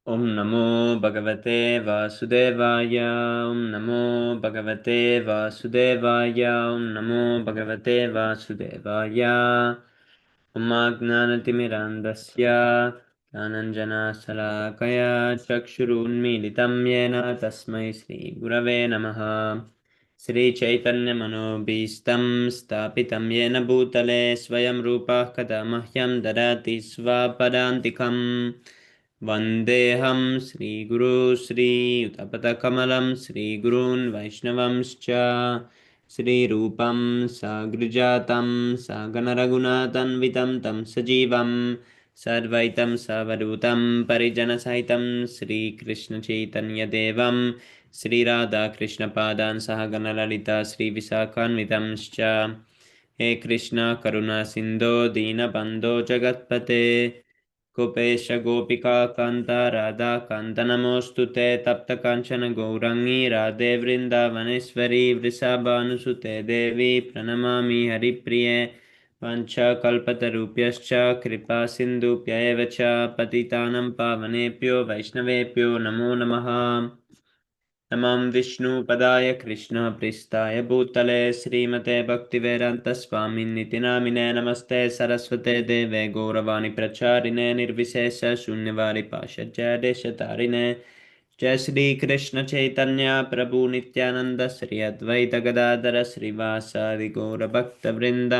Om Namo Bhagavate Vasudevaya. Om Namo Bhagavate Vasudevaya. Om Namo Bhagavate Vasudevaya. Om Agnanatimirandasya Dhananjana Salakaya Chakshurunmilitam Yena Tasmai Sri Gurave Namaha. Sri Chaitanya Manobhistam Stapitam Yena Bhutale Swayam Rupa Kadamahyam Dadati Svapadantikam Vandeham Sri Guru Sri Utapatakamalam Sri Gurun Vaishnavamscha Sri Rupam Sagrijatam Saganaragunatanvitam Tam Sajivam Sarvaitam Savadutam Parijana Saitam Sri Krishna Chaitanya Devam Sri Radha Krishna Padan Sahagana Lalita Sri Visakhanvitamscha He Krishna Karuna Sindho Dina Bando Jagatpate Gopesh गोपिका कांता राधा कांता नमोस्तुते तप्त कांचन गौरंगी राधे वृंदावनेश्वरी वृषभानुसुते देवी प्रणमामि हरिप्रिये वंशकल्पतरुभ्यश्च कृपा सिन्धुभ्य एव च पतितानं पावनेभ्यो वैष्णवेभ्यो नमो नमः नमं विष्णुपदाय कृष्णप्रेष्ठाय भूतले श्रीमते भक्तिवेदान्तस्वामिन्निति नामिने नमस्ते सरस्वते देवे गौरवाणी प्रचारिणे निर्विशेष शून्यवारि पाशज्ञदेशतारिणे जय श्री कृष्ण चैतन्य प्रभु नित्यानंद श्री अद्वैत गदाधर श्रीवासादि गौर भक्तवृंद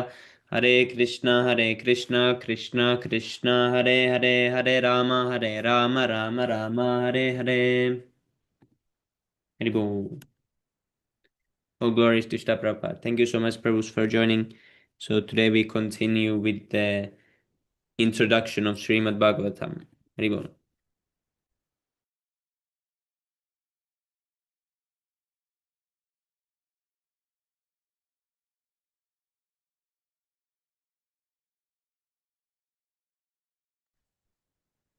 हरे Krishna Krishna Krishna Hare Hare Hare Ram Ram Ram Hare Hare. Haribol. All glories to Shri Prabhupada. Thank you so much, Prabhus, for joining. So today we continue with the introduction of Śrīmad-Bhāgavatam. Haribol.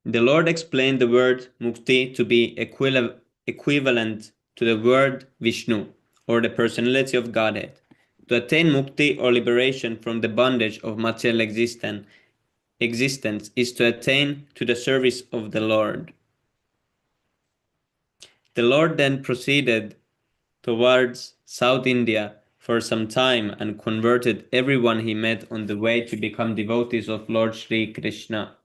The Lord explained the word mukti to be equivalent to the word Vishnu, or the personality of Godhead. To attain mukti or liberation from the bondage of material existence is to attain to the service of the Lord. The Lord then proceeded towards South India for some time and converted everyone he met on the way to become devotees of Lord Sri Krishna.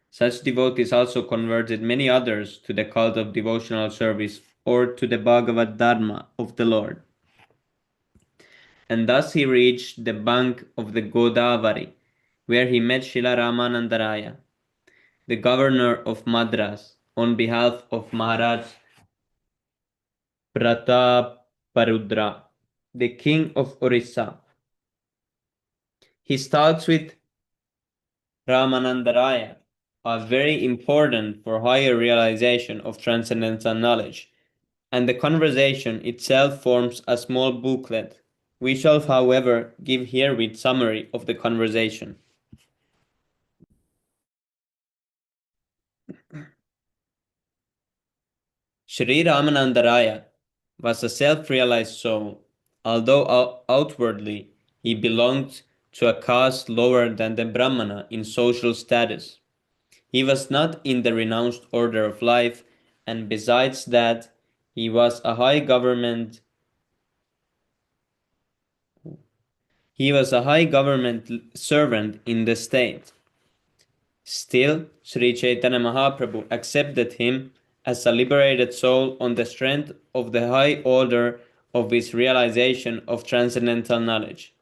Such devotees also converted many others to the cult of devotional service or to the Bhagavad Dharma of the Lord. And thus he reached the bank of the Godavari, where he met Srila Ramanandaraya, the governor of Madras, on behalf of Maharaj Prataparudra, the king of Orissa. His talks with Ramanandaraya are very important for higher realization of transcendental knowledge, and the conversation itself forms a small booklet. We shall, however, give herewith summary of the conversation. Sri Ramanandaraya was a self-realized soul, although outwardly he belonged to a caste lower than the Brahmana in social status. He was not in the renounced order of life, and besides that, he was a high government servant in the state. Still, Sri Chaitanya Mahaprabhu accepted him as a liberated soul on the strength of the high order of his realization of transcendental knowledge.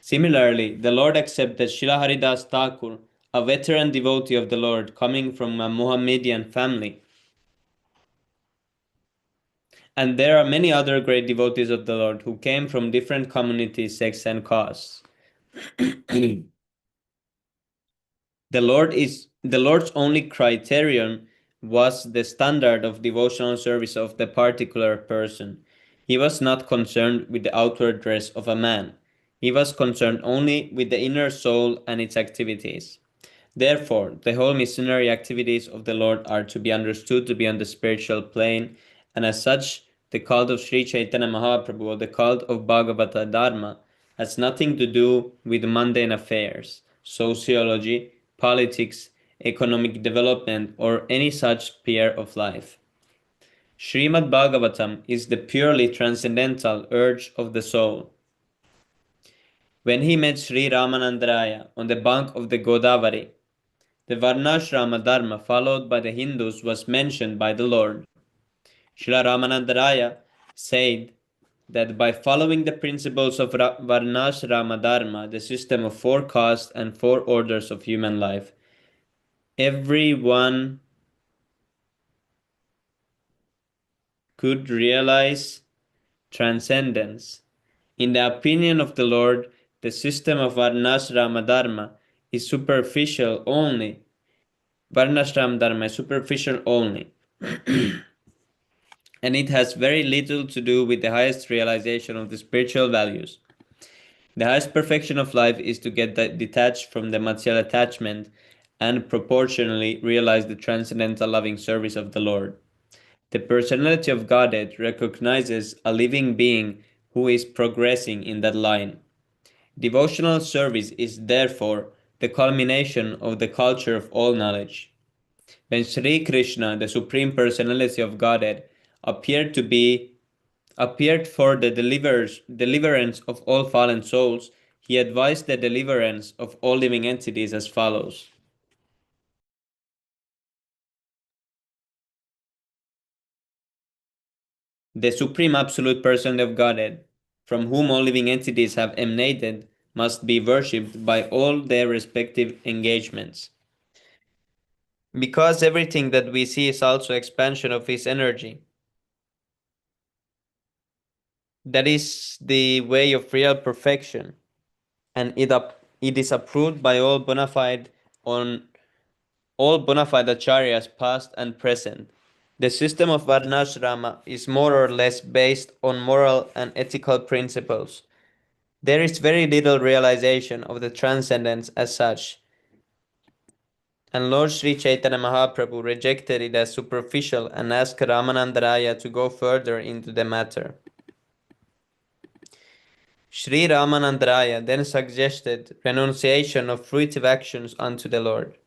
Similarly, the Lord accepted Srila Haridas Thakur, a veteran devotee of the Lord coming from a Mohammedan family. And there are many other great devotees of the Lord who came from different communities, sects, and castes. The Lord's only criterion was the standard of devotional service of the particular person. He was not concerned with the outward dress of a man. He was concerned only with the inner soul and its activities. Therefore, the whole missionary activities of the Lord are to be understood to be on the spiritual plane, and as such, the cult of Sri Chaitanya Mahaprabhu or the cult of Bhagavata Dharma has nothing to do with mundane affairs, sociology, politics, economic development, or any such sphere of life. Śrīmad-Bhāgavatam is the purely transcendental urge of the soul. When he met Sri Ramanandaraya on the bank of the Godavari, the Varnashrama Dharma followed by the Hindus was mentioned by the Lord. Srila Ramanandaraya said that by following the principles of Varnashrama Dharma, the system of 4 castes and 4 orders of human life, everyone could realize transcendence. In the opinion of the Lord, the system of Varnashrama Dharma is superficial only. Varnashrama Dharma is superficial only. And it has very little to do with the highest realization of the spiritual values. The highest perfection of life is to get detached from the material attachment and proportionally realize the transcendental loving service of the Lord. The personality of Godhead recognizes a living being who is progressing in that line. Devotional service is therefore the culmination of the culture of all knowledge. When Sri Krishna, the Supreme Personality of Godhead, appeared for the deliverance of all fallen souls, he advised the deliverance of all living entities as follows. The Supreme Absolute Person of Godhead, from whom all living entities have emanated, must be worshipped by all their respective engagements. Because everything that we see is also expansion of his energy. That is the way of real perfection, and it is approved by all bona fide acharyas past and present. The system of Varnashrama is more or less based on moral and ethical principles. There is very little realization of the transcendence as such, and Lord Sri Chaitanya Mahaprabhu rejected it as superficial and asked Ramanandaraya to go further into the matter. Sri Ramanandaraya then suggested renunciation of fruitive actions unto the Lord.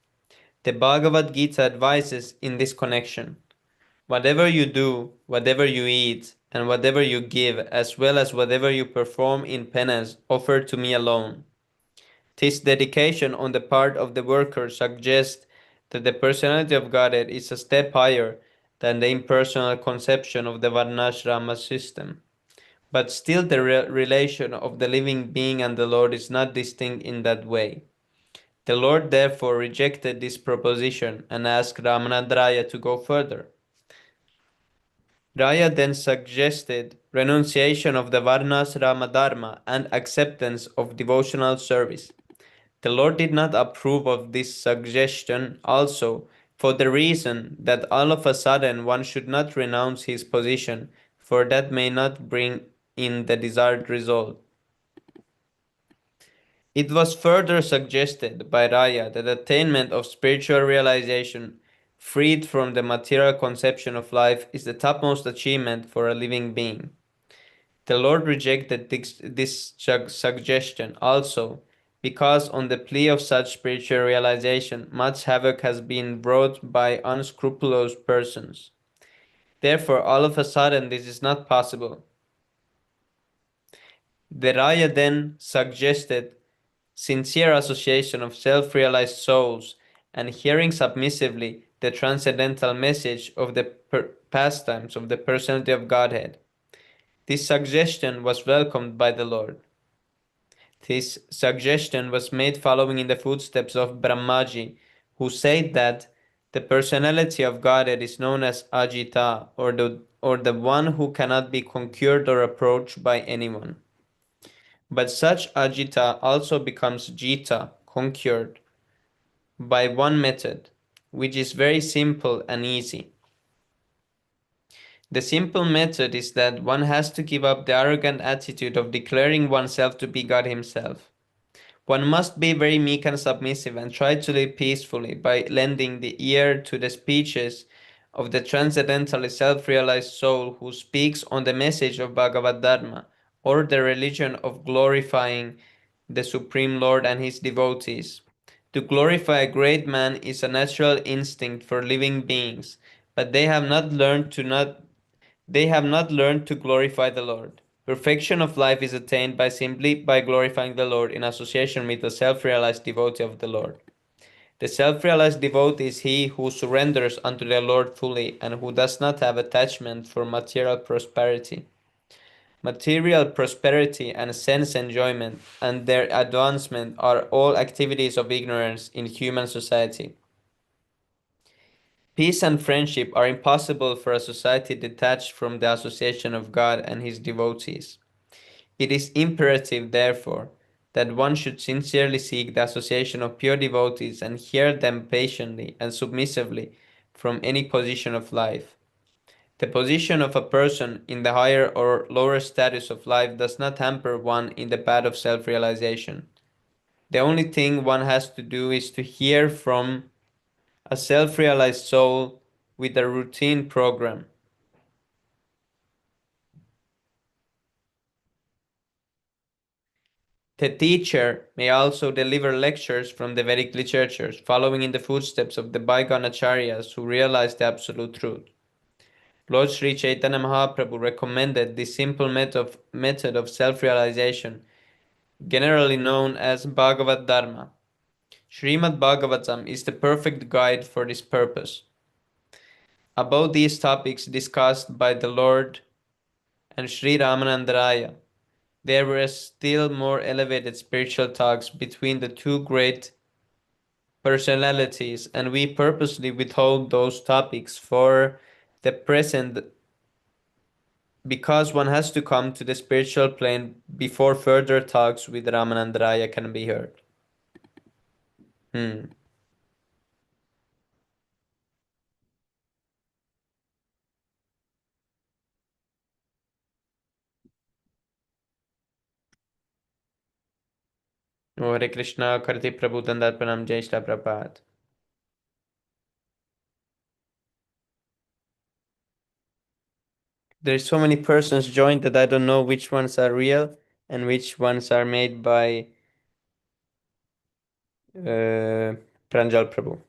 The Bhagavad Gita advises in this connection, whatever you do, whatever you eat, and whatever you give, as well as whatever you perform in penance, offer to me alone. This dedication on the part of the worker suggests that the personality of Godhead is a step higher than the impersonal conception of the Varnashrama system. But still the relation of the living being and the Lord is not distinct in that way. The Lord therefore rejected this proposition and asked Ramanandaraya to go further. Raya then suggested renunciation of the Varnashrama Dharma and acceptance of devotional service. The Lord did not approve of this suggestion also for the reason that all of a sudden one should not renounce his position, for that may not bring in the desired result. It was further suggested by Raya that attainment of spiritual realization, freed from the material conception of life, is the topmost achievement for a living being. The Lord rejected this suggestion also, because on the plea of such spiritual realization, much havoc has been brought by unscrupulous persons. Therefore, all of a sudden, this is not possible. The Raya then suggested sincere association of self-realized souls and hearing submissively the transcendental message of the pastimes of the personality of Godhead. This suggestion was welcomed by the Lord. This suggestion was made following in the footsteps of Brahmaji, who said that the personality of Godhead is known as Ajita, or the one who cannot be conquered or approached by anyone. But such Ajita also becomes Jita, conquered, by one method, which is very simple and easy. The simple method is that one has to give up the arrogant attitude of declaring oneself to be God himself. One must be very meek and submissive and try to live peacefully by lending the ear to the speeches of the transcendentally self-realized soul who speaks on the message of Bhagavad Dharma, or the religion of glorifying the Supreme Lord and his devotees. To glorify a great man is a natural instinct for living beings, but they have not learned to glorify the Lord. Perfection of life is attained simply by glorifying the Lord in association with a self-realized devotee of the Lord. The self-realized devotee is he who surrenders unto the Lord fully and who does not have attachment for material prosperity. Material prosperity and sense enjoyment and their advancement are all activities of ignorance in human society. Peace and friendship are impossible for a society detached from the association of God and his devotees. It is imperative, therefore, that one should sincerely seek the association of pure devotees and hear them patiently and submissively from any position of life. The position of a person in the higher or lower status of life does not hamper one in the path of self-realization. The only thing one has to do is to hear from a self-realized soul with a routine program. The teacher may also deliver lectures from the Vedic literatures, following in the footsteps of the bygone acharyas who realized the absolute truth. Lord Sri Chaitanya Mahaprabhu recommended this simple method of self-realization, generally known as Bhagavad Dharma. Śrīmad-Bhāgavatam is the perfect guide for this purpose. About these topics discussed by the Lord and Sri Ramanandaraya, there were still more elevated spiritual talks between the two great personalities, and we purposely withhold those topics for the present because one has to come to the spiritual plane before further talks with Ramanandaraya can be heard. Hare Krishna, Karti Prabhu Dandat Pranam, Jai Shri Prabhupada. There's so many persons joined that I don't know which ones are real and which ones are made by Pranjal Prabhu.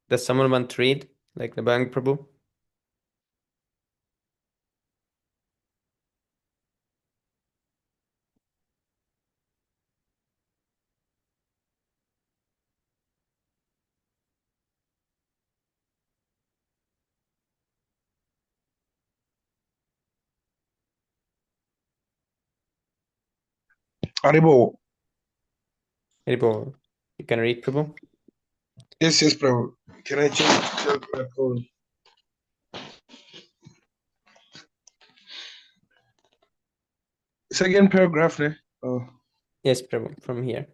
Does someone want to read, like the Bang Prabhu? Haribo. Haribo. You can read, Prabhu? Yes, Prabhu. Can I check my phone? Second paragraph, ne? Oh. Yes, Prabhu, from here.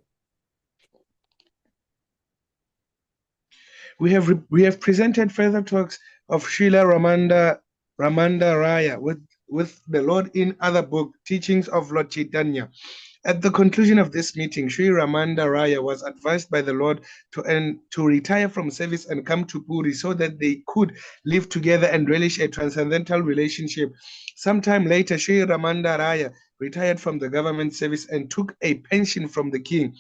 We have presented further talks of Srila Ramanda Raya with the Lord in other book, Teachings of Lord Chaitanya. At the conclusion of this meeting, Sri Ramanda Raya was advised by the Lord to retire from service and come to Puri so that they could live together and relish a transcendental relationship. Sometime later, Sri Ramanda Raya retired from the government service and took a pension from the king.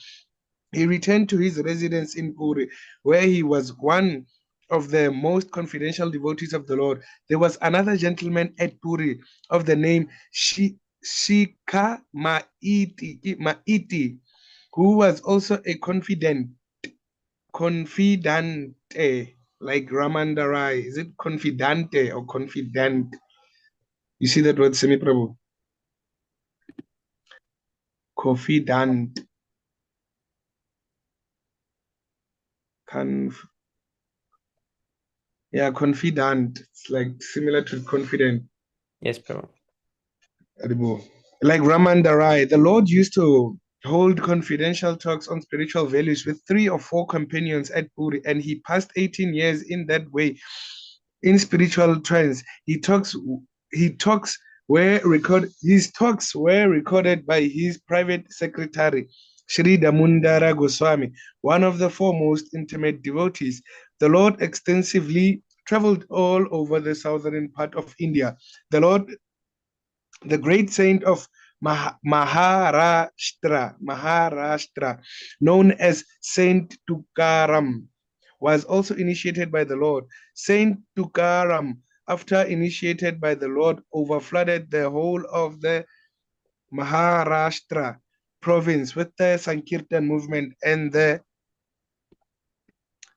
He returned to his residence in Puri, where he was one of the most confidential devotees of the Lord. There was another gentleman at Puri of the name Shika Maiti, who was also a confidante, like Ramandarai. Is it confidante or confidant? You see that word, Semi Prabhu? Confidant. Yeah, confidant. It's like similar to confident. Yes, Prabhu. Like Ramandarai, the Lord used to hold confidential talks on spiritual values with 3 or 4 companions at Puri, and he passed 18 years in that way in spiritual trance. His talks were recorded by his private secretary, Sri Damodara Goswami, one of the foremost intimate devotees The Lord extensively traveled all over the southern part of India. The Lord, the great saint of Maharashtra, known as Saint Tukaram, was also initiated by the Lord. Saint Tukaram, after initiated by the Lord, overflooded the whole of the Maharashtra province with the Sankirtan movement, and the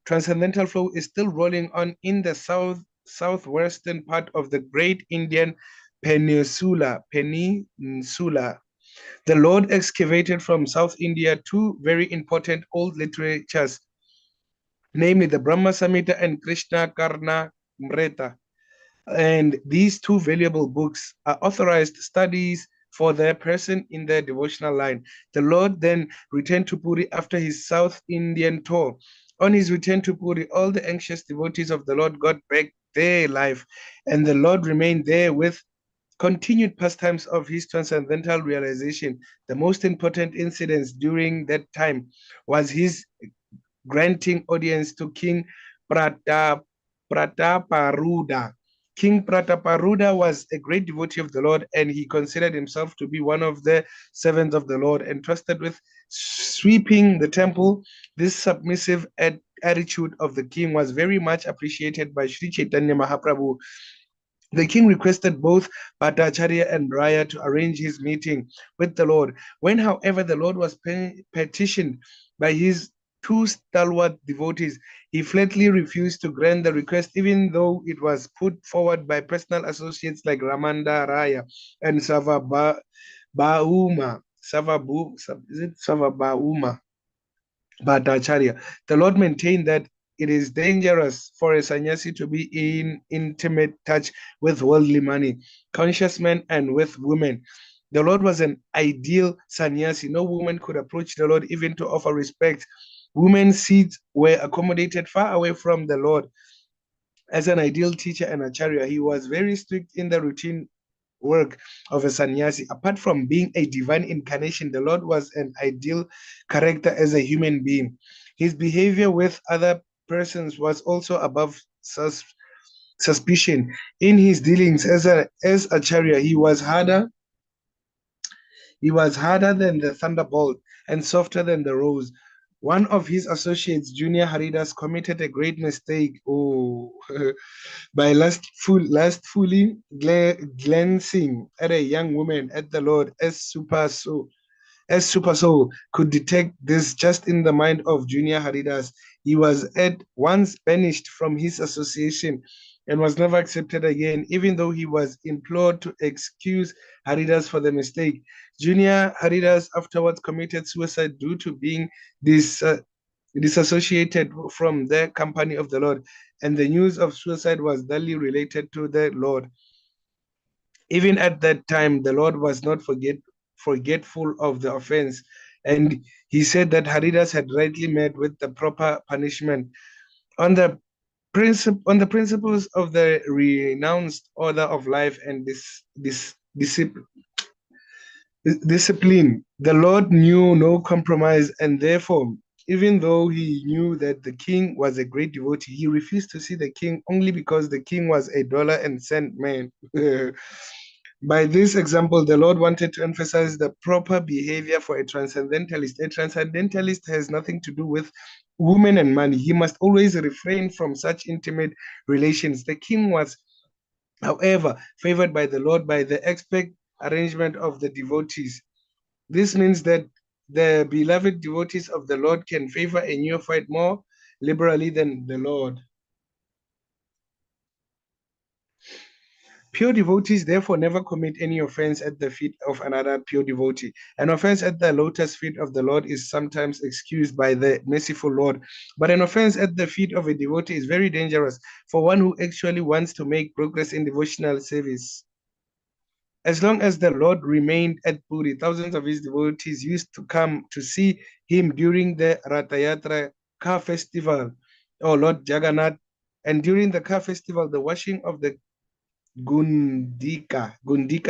transcendental flow is still rolling on in the southwestern part of the great Indian peninsula. The Lord excavated from South India two very important old literatures, namely the Brahma Samhita and Krishna Karna Mreta. And these two valuable books are authorized studies for the person in the devotional line. The Lord then returned to Puri after his South Indian tour. On his return to Puri, all the anxious devotees of the Lord got back their life, and the Lord remained there with continued pastimes of his transcendental realization. The most important incidents during that time was his granting audience to King Prataparuda. King Prataparuda was a great devotee of the Lord, and he considered himself to be one of the servants of the Lord, entrusted with sweeping the temple. This submissive attitude of the king was very much appreciated by Sri Chaitanya Mahaprabhu. The king requested both Bhattacharya and Raya to arrange his meeting with the Lord. When, however, the Lord was petitioned by his two stalwart devotees, he flatly refused to grant the request, even though it was put forward by personal associates like Ramanda Raya and Savabauma. Is it Savabauma? Bhattacharya. The Lord maintained that it is dangerous for a sannyasi to be in intimate touch with worldly money, conscious men, and with women. The Lord was an ideal sannyasi. No woman could approach the Lord even to offer respect. Women's seats were accommodated far away from the Lord. As an ideal teacher and acharya, he was very strict in the routine work of a sannyasi. Apart from being a divine incarnation, the Lord was an ideal character as a human being. His behavior with other persons was also above suspicion. In his dealings as acharya, he was harder than the thunderbolt and softer than the rose. One of his associates, Junior Haridas, committed a great mistake. Oh, by lustfully glancing at a young woman at the Lord as Super Soul could detect this just in the mind of Junior Haridas. He was at once banished from his association and was never accepted again, even though he was implored to excuse Haridas for the mistake. Junior Haridas afterwards committed suicide due to being disassociated from the company of the Lord, and the news of suicide was dully related to the Lord. Even at that time, the Lord was not forgetful of the offense, and he said that Haridas had rightly met with the proper punishment. On the principles of the renounced order of life and discipline, the Lord knew no compromise, and therefore, even though he knew that the king was a great devotee, he refused to see the king only because the king was a dollar and cent man. By this example, the Lord wanted to emphasize the proper behavior for a transcendentalist. A transcendentalist has nothing to do with women and money. He must always refrain from such intimate relations. The king was, however, favored by the Lord by the expert arrangement of the devotees. This means that the beloved devotees of the Lord can favor a neophyte more liberally than the Lord. Pure devotees therefore never commit any offense at the feet of another pure devotee. An offense at the lotus feet of the Lord is sometimes excused by the merciful Lord, but an offense at the feet of a devotee is very dangerous for one who actually wants to make progress in devotional service. As long as the Lord remained at Puri, thousands of his devotees used to come to see him during the Ratayatra car festival, or Lord Jagannath, and during the car festival, the washing of the Gundika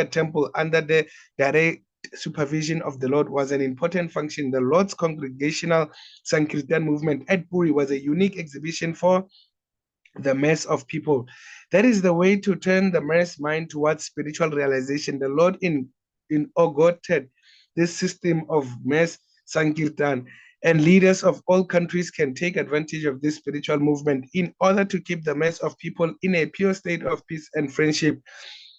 temple under the direct supervision of the Lord was an important function. The Lord's congregational Sankirtan movement at Puri was a unique exhibition for the mass of people. That is the way to turn the mass mind towards spiritual realization. The Lord inaugurated this system of mass Sankirtan, and leaders of all countries can take advantage of this spiritual movement in order to keep the mass of people in a pure state of peace and friendship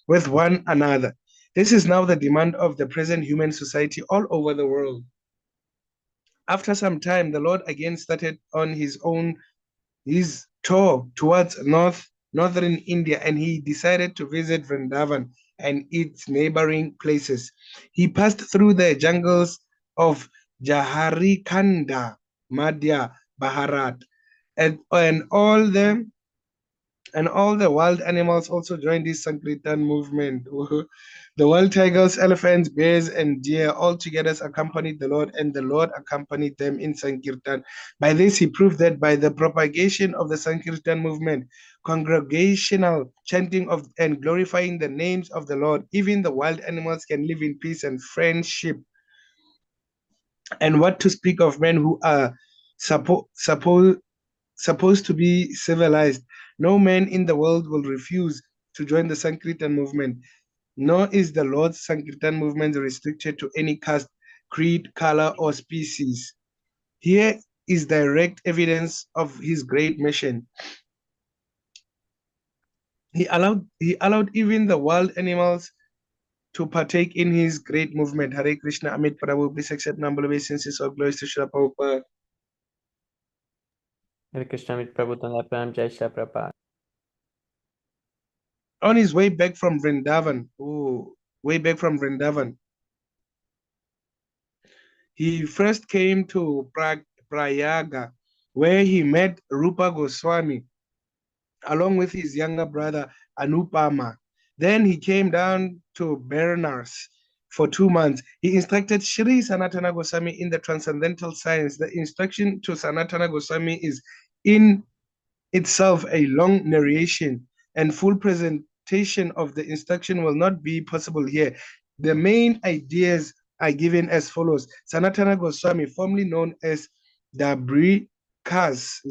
with one another. This is now the demand of the present human society all over the world. After some time, the Lord again started on his tour towards northern India, and he decided to visit Vrindavan and its neighboring places. He passed through the jungles of Jaharikanda, Madhya Bharat, and all the wild animals also joined this Sankirtan movement. The wild tigers, elephants, bears, and deer all together accompanied the Lord, and the Lord accompanied them in Sankirtan. By this, he proved that by the propagation of the Sankirtan movement, congregational chanting of and glorifying the names of the Lord, even the wild animals can live in peace and friendship. And what to speak of men who are supposed to be civilized? No man in the world will refuse to join the Sankirtan movement, nor is the Lord's Sankirtan movement restricted to any caste, creed, color, or species. Here is direct evidence of his great mission. He allowed even the wild animals to partake in his great movement. Hare Krishna, Amit Prabhu, please accept number obeisances or glories to Srila Prabhupada. Hare Krishna, Amit Prabhu, Tanda Pranam, Jai Shri Prabhupada. On his way back from Vrindavan, he first came to Prayaga, where he met Rupa Goswami, along with his younger brother Anupama. Then he came down to Benares for 2 months. He instructed Sri Sanatana Goswami in the transcendental science. The instruction to Sanatana Goswami is in itself a long narration, and full presentation of the instruction will not be possible here. The main ideas are given as follows. Sanatana Goswami, formerly known as Dabri Kas,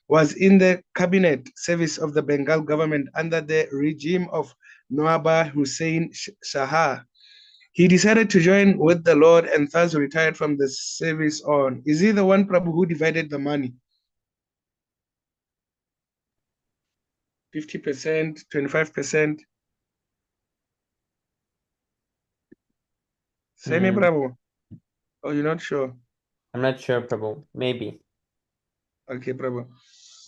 was in the cabinet service of the Bengal government under the regime of Nawab Hussain Shah. He decided to join with the Lord and thus retired from the service on. Is he the one, Prabhu, who divided the money? 50%, 25%? Say me, Prabhu. Oh, you're not sure? I'm not sure, Prabhu. Maybe. Okay, Prabhu.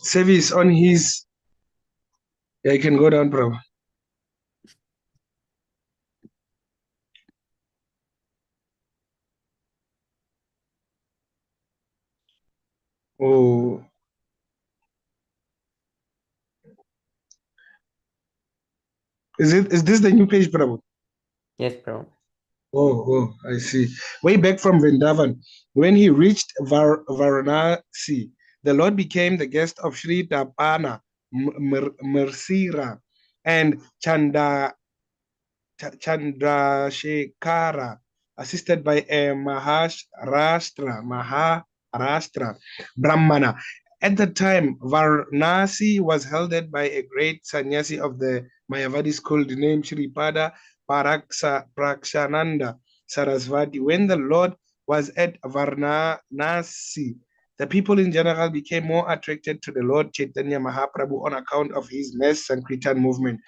Service on his... Yeah, you can go down, Prabhu. Oh. Is this the new page, Prabhu? Yes, Prabhu. Oh, I see. Way back from Vrindavan, when he reached Varanasi, the Lord became the guest of Sri Tapana, Mersira, and Chandrasekhara, assisted by a Maharashtra Brahmana. At the time, Varanasi was held by a great sannyasi of the Mayavadi school named Shripada Prakshananda Sarasvati. When the Lord was at Varanasi, the people in general became more attracted to the Lord Chaitanya Mahaprabhu on account of his mass Sankirtan movement.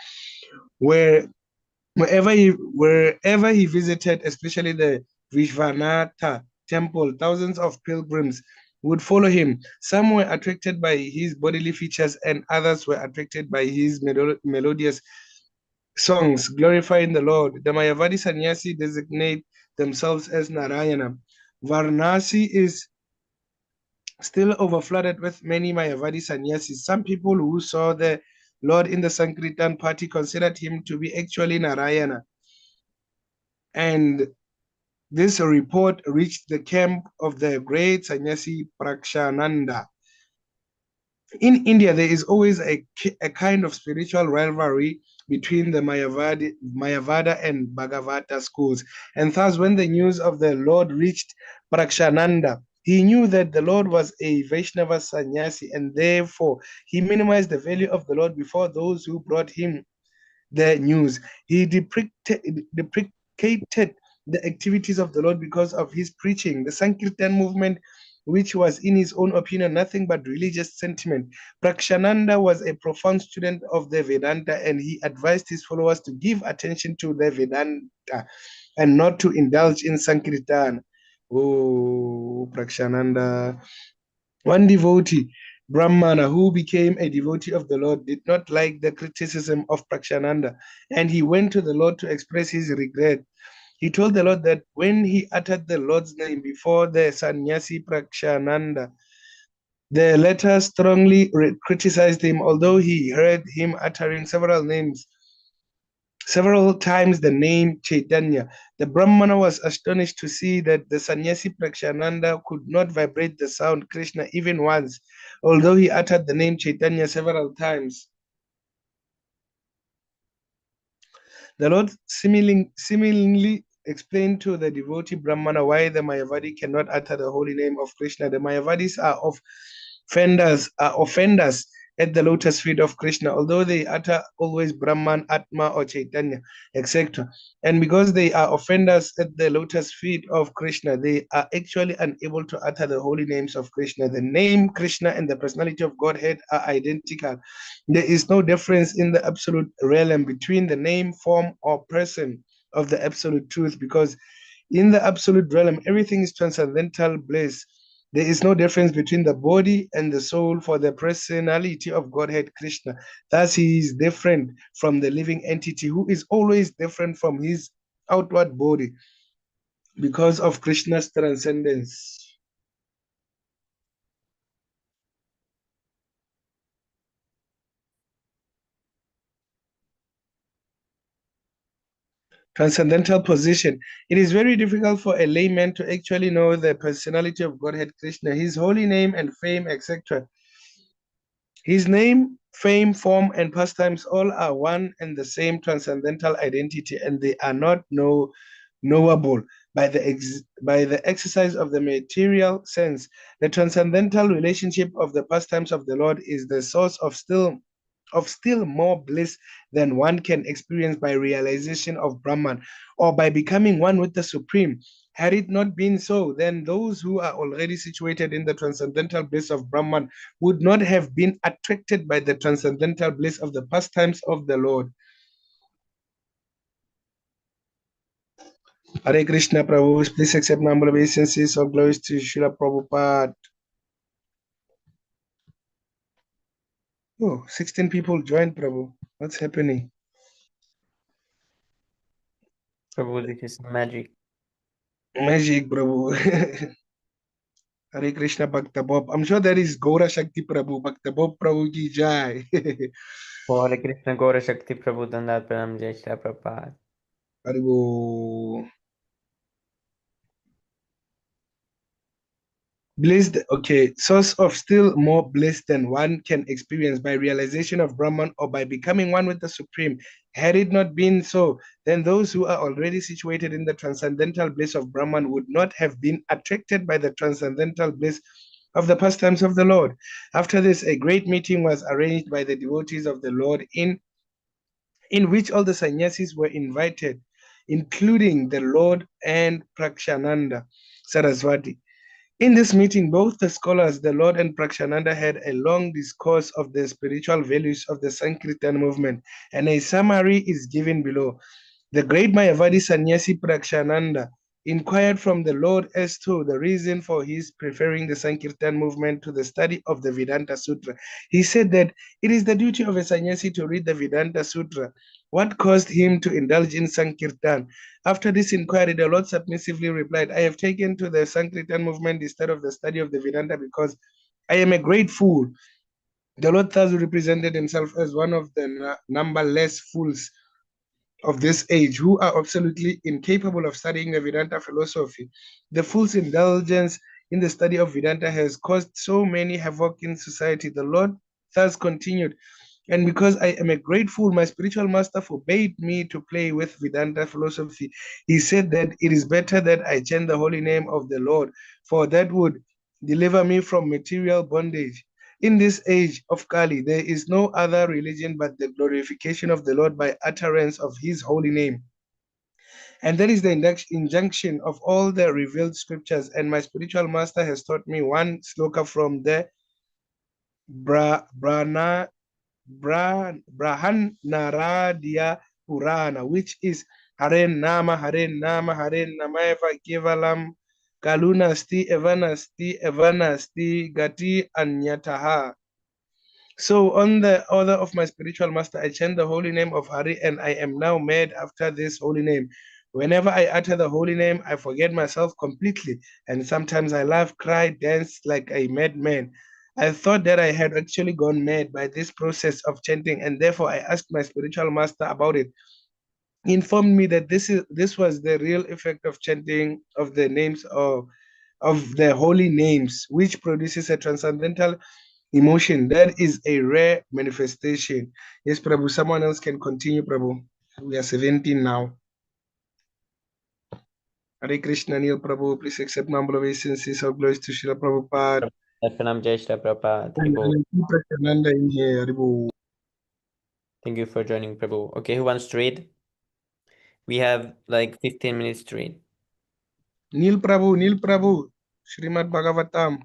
Wherever he visited, especially the Vishvanatha temple, thousands of pilgrims would follow him. Some were attracted by his bodily features, and others were attracted by his melodious songs glorifying the Lord. The Mayavadi sannyasi designate themselves as Narayana. Varanasi is still overflooded with many Mayavadi sannyasis. Some people who saw the Lord in the Sankirtan party considered him to be actually Narayana. And this report reached the camp of the great sannyasi Prakshananda. In India, there is always a kind of spiritual rivalry between the Mayavada and Bhagavata schools. And thus, when the news of the Lord reached Prakshananda, he knew that the Lord was a Vaishnava sannyasi, and therefore he minimized the value of the Lord before those who brought him the news. He deprecated the activities of the Lord because of his preaching. The Sankirtan movement, which was in his own opinion nothing but religious sentiment. Prakshananda was a profound student of the Vedanta, and he advised his followers to give attention to the Vedanta and not to indulge in Sankirtan. Oh, Prakshananda. One devotee, Brahmana, who became a devotee of the Lord, did not like the criticism of Prakshananda, and he went to the Lord to express his regret. He told the Lord that when he uttered the Lord's name before the sannyasi Prakshananda, the latter strongly criticized him, although he heard him uttering several times the name Chaitanya. The Brahmana was astonished to see that the sannyasi Prakshananda could not vibrate the sound Krishna even once, although he uttered the name Chaitanya several times. The Lord seemingly explained to the devotee Brahmana why the Mayavadi cannot utter the holy name of Krishna. The Mayavadis are offenders at the lotus feet of Krishna, although they utter always Brahman, Atma, or Chaitanya, etc. And because they are offenders at the lotus feet of Krishna, they are actually unable to utter the holy names of Krishna. The name Krishna and the personality of Godhead are identical. There is no difference in the absolute realm between the name, form, or person of the absolute truth, because in the absolute realm, everything is transcendental bliss. There is no difference between the body and the soul for the personality of Godhead Krishna. Thus, he is different from the living entity who is always different from his outward body because of Krishna's transcendence. Transcendental position. It is very difficult for a layman to actually know the personality of Godhead Krishna, his holy name and fame, etc. His name, fame, form, and pastimes all are one and the same transcendental identity, and they are not knowable by the exercise of the material sense. The transcendental relationship of the pastimes of the Lord is the source of still more bliss than one can experience by realization of Brahman or by becoming one with the Supreme. Had it not been so, then those who are already situated in the transcendental bliss of Brahman would not have been attracted by the transcendental bliss of the pastimes of the Lord. Hare Krishna, Prabhu. Please accept humble obeisances. All glories to Srila Prabhupada. Oh, 16 people joined, Prabhu. What's happening? Prabhu, this is magic. Magic, Prabhu. Hare Krishna, Bhakta Bob. I'm sure that is Gaura Shakti Prabhu. Bhakta Bob Prabhu ki jai. Hare Krishna, Gaura Shakti Prabhu, Dandat Pranam, Jai Shri Prabhupada. Haribo. Blessed, okay, source of still more bliss than one can experience by realization of Brahman or by becoming one with the Supreme. Had it not been so, then those who are already situated in the transcendental bliss of Brahman would not have been attracted by the transcendental bliss of the pastimes of the Lord. After this, a great meeting was arranged by the devotees of the Lord in which all the sannyasis were invited, including the Lord and Prakshananda Saraswati. In this meeting, both the scholars, the Lord and Prakshananda, had a long discourse of the spiritual values of the Sankirtan movement, and a summary is given below. The great Mayavadi sannyasi Prakshananda inquired from the Lord as to the reason for his preferring the Sankirtan movement to the study of the Vedanta Sutra. He said that it is the duty of a sannyasi to read the Vedanta Sutra. What caused him to indulge in Sankirtan? After this inquiry, the Lord submissively replied, I have taken to the Sankirtan movement instead of the study of the Vedanta because I am a great fool. The Lord thus represented himself as one of the numberless fools of this age who are absolutely incapable of studying the Vedanta philosophy. The fool's indulgence in the study of Vedanta has caused so many havoc in society. The Lord thus continued, And because I am a grateful, my spiritual master forbade me to play with Vedanta philosophy. He said that it is better that I chant the holy name of the Lord, for that would deliver me from material bondage. In this age of Kali, there is no other religion but the glorification of the Lord by utterance of his holy name. And that is the injunction of all the revealed scriptures. And my spiritual master has taught me one sloka from the Brahanaradia Purana, which is Haren Nama, Haren Nama, Haren Namaiva Kevalam, Kalunasti, Evanasti, Evanasti, Gati, Anyataha. So, on the order of my spiritual master, I chant the holy name of Hari, and I am now made after this holy name. Whenever I utter the holy name, I forget myself completely, and sometimes I laugh, cry, dance like a madman. I thought that I had actually gone mad by this process of chanting, and therefore I asked my spiritual master about it. He informed me that this was the real effect of chanting of the names of the holy names, which produces a transcendental emotion. That is a rare manifestation. Yes, Prabhu. Someone else can continue, Prabhu. We are 17 now. Hare Krishna, Neil Prabhu. Please accept my humble obeisances. All glories to Srila Prabhupada. Arpanam Jai Shri Prabhupada. And Prabhu. Prashananda in here. Haribo. Thank you for joining, Prabhu. Okay, who wants to read? We have like 15 minutes to read. Neil Prabhu. Śrīmad-Bhāgavatam.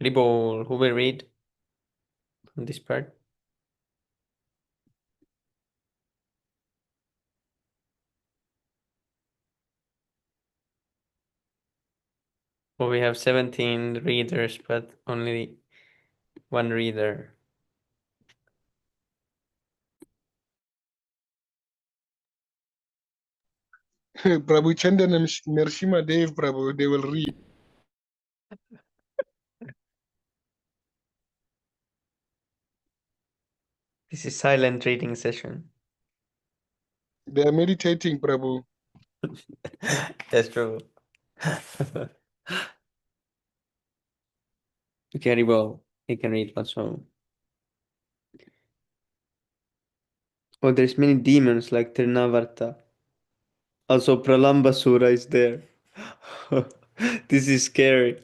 Ribol, who will read from this part? Well, we have 17 readers, but only one reader. Prabhu Chandan and Narasimha Dev, Prabhu. They will read. This is silent reading session. They are meditating, Prabhu. That's true. Okay, Ribol, you can read also. Oh, there's many demons like Trinavarta. Also, Pralambasura is there. This is scary.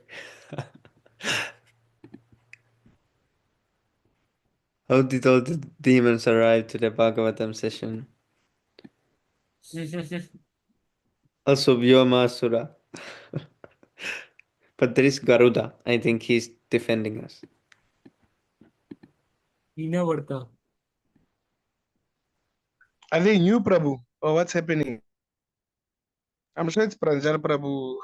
How did all the demons arrive to the Bhagavatam session? Also, Vyomasura. But there is Garuda. I think he's defending us. Varta. Are they new, Prabhu? Or what's happening? I'm sure it's Pranjal, Prabhu.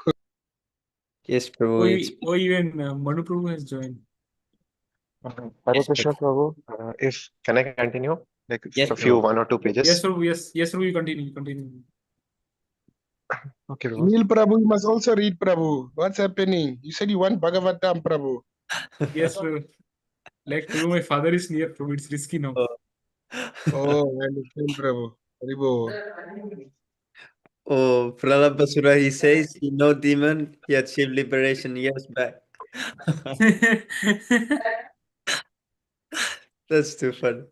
Yes, Prabhu. It's Or even Manu Prabhu has joined. Hare Krishna Prabhu. Can I continue? Like Yes, a few, Prabhu. 1 or 2 pages? Yes, Prabhu. Yes, Prabhu. You continue. Okay, Prabhu. Neil Prabhu, you must also read, Prabhu. What's happening? You said you want Bhagavatam, Prabhu. Yes, Prabhu. Like Prabhu, my father is near, Prabhu. It's risky now. Oh, I understand, Prabhu. Haribo. Oh, Pralambasura, he says he no demon, he achieved liberation years back. That's too funny.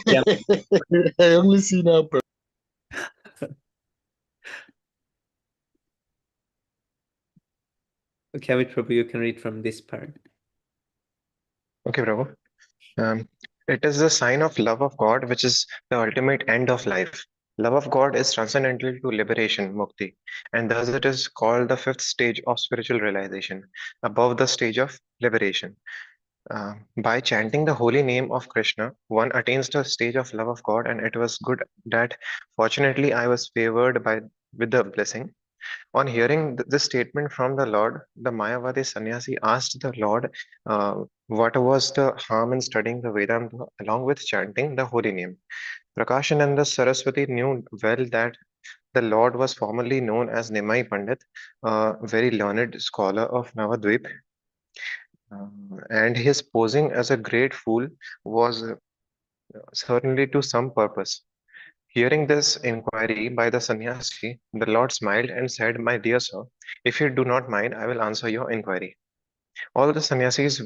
Yeah. I only see now, Prabhu. Okay, Amit Prabhu, you can read from this part. Okay, Prabhu. It is the sign of love of God, which is the ultimate end of life. Love of God is transcendental to liberation, mukti, and thus it is called the fifth stage of spiritual realization, above the stage of liberation. By chanting the holy name of Krishna, one attains the stage of love of God, and it was good that fortunately I was favored with the blessing. On hearing this statement from the Lord, the Mayavadi sannyasi asked the Lord what was the harm in studying the Vedanta along with chanting the holy name. Prakashananda Saraswati knew well that the Lord was formerly known as Nimai Pandit, a very learned scholar of Navadvip, and his posing as a great fool was certainly to some purpose. Hearing this inquiry by the sannyasi, the Lord smiled and said, "My dear sir, if you do not mind, I will answer your inquiry." All the sannyasis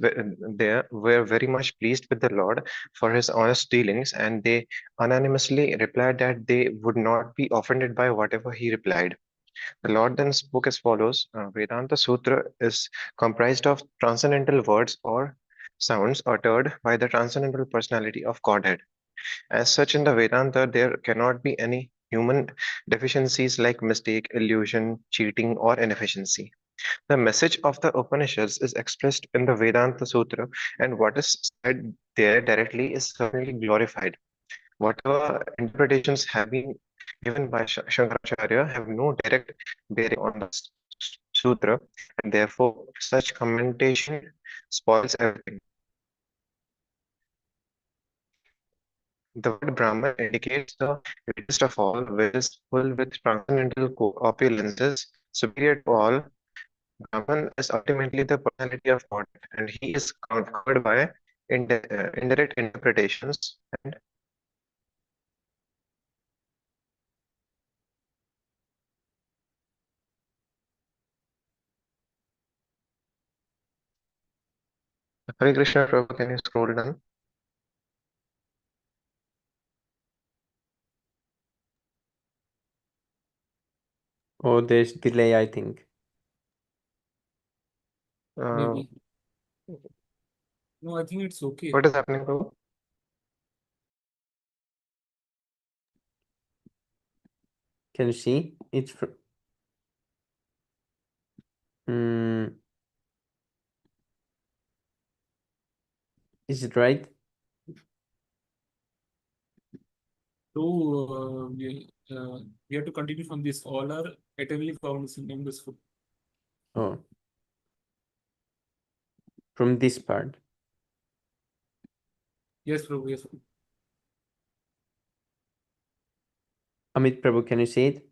there were very much pleased with the Lord for his honest dealings, and they unanimously replied that they would not be offended by whatever he replied. The Lord then spoke as follows: Vedanta Sutra is comprised of transcendental words or sounds uttered by the transcendental personality of Godhead. As such, in the Vedanta, there cannot be any human deficiencies like mistake, illusion, cheating, or inefficiency. The message of the Upanishads is expressed in the Vedanta Sutra, and what is said there directly is certainly glorified. Whatever interpretations have been given by Shankaracharya have no direct bearing on the sutra, and therefore such commentation spoils everything. The word Brahman indicates the greatest of all, which is full with transcendental opulences, superior to all. Brahman is ultimately the personality of God, and he is covered by indirect interpretations. And Hare Krishna, Prabhu, can you scroll down? Oh, there's delay, I think. Maybe. No, I think it's okay. What is happening, Prabhu? Can you see? It's is it right? So we have to continue from this. All are eternally found in this book. Oh, from this part. Yes, Prabhu. Yes, Prabhu. Amit Prabhu, can you see it?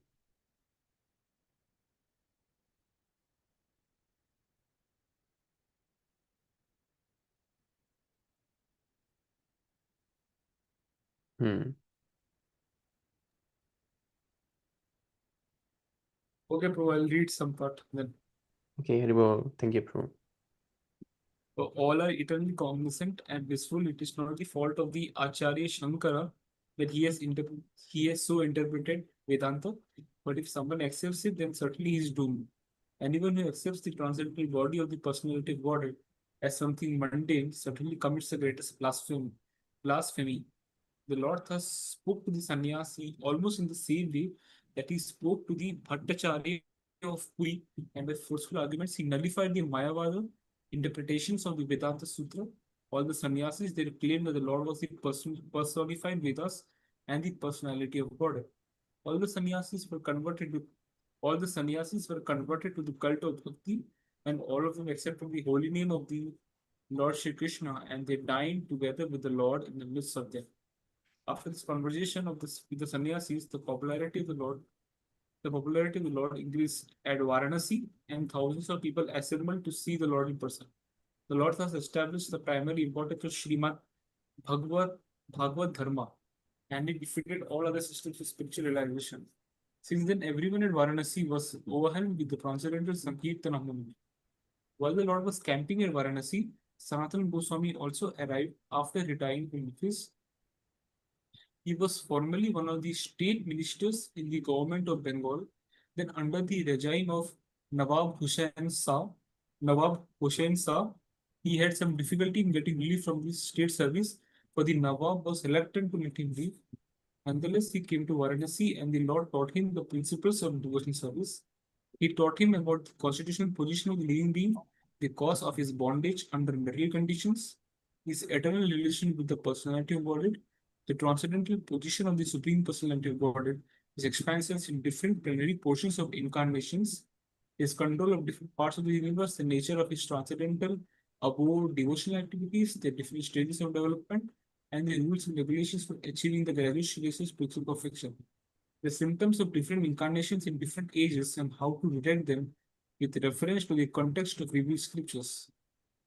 Okay, Prabhu. I'll read some part then. Okay, Haribol. Thank you, Prabhu. So all are eternally cognizant and blissful. It is not the fault of the Acharya Shankara that he has so interpreted Vedanta. But if someone accepts it, then certainly he is doomed. Anyone who accepts the transcendental body of the personality of Godhead as something mundane certainly commits the greatest blasphemy. The Lord thus spoke to the sannyasi almost in the same way that he spoke to the Bhattacharya of Puri, and by forceful arguments he nullified the Mayavada interpretations of the Vedanta Sutra. All the sannyasis they claimed that the Lord was the personified Vedas and the personality of God. All the sannyasis were converted to the cult of Bhakti, and all of them except from the holy name of the Lord Shri Krishna, and they dined together with the Lord in the midst of them. After this conversation with the sannyasis, the popularity of the Lord increased at Varanasi, and thousands of people assembled to see the Lord in person. The Lord thus established the primary importance of Śrīmad-Bhāgavatam Dharma, and it defeated all other systems of spiritual realization. Since then, everyone at Varanasi was overwhelmed with the transcendental Sankirtana movement. While the Lord was camping at Varanasi, Sanatana Goswami also arrived after retiring from office. He was formerly one of the state ministers in the government of Bengal. Then, under the regime of Nawab Hussain Shah, he had some difficulty in getting leave from the state service, for the Nawab was reluctant to let him leave. Nonetheless, he came to Varanasi, and the Lord taught him the principles of devotion service. He taught him about the constitutional position of the living being, the cause of his bondage under material conditions, His eternal relation with the personality of Godhead, the transcendental position of the Supreme Personality of Godhead, his expansions in different plenary portions of incarnations, his control of different parts of the universe, the nature of his transcendental abode devotional activities, the different stages of development, and the rules and regulations for achieving the gradual stages of spiritual perfection. The symptoms of different incarnations in different ages and how to detect them with reference to the context of revealed scriptures.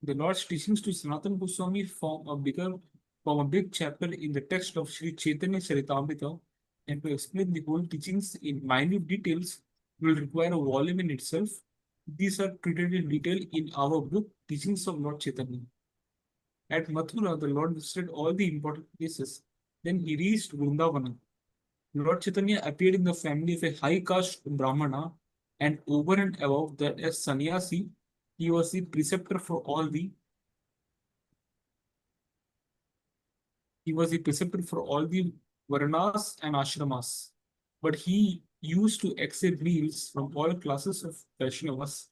The Lord's teachings to Sanatana Goswami form a big chapter in the text of Sri Chaitanya Charitamrita, and to explain the whole teachings in minute details will require a volume in itself. These are treated in detail in our book, Teachings of Lord Chaitanya. At Mathura, the Lord visited all the important places. Then he reached Vrindavana. Lord Chaitanya appeared in the family of a high caste Brahmana, and over and above that, as sannyasi, he was the preceptor for all the Varnas and Ashramas. But he used to accept meals from all classes of Vaishnavas.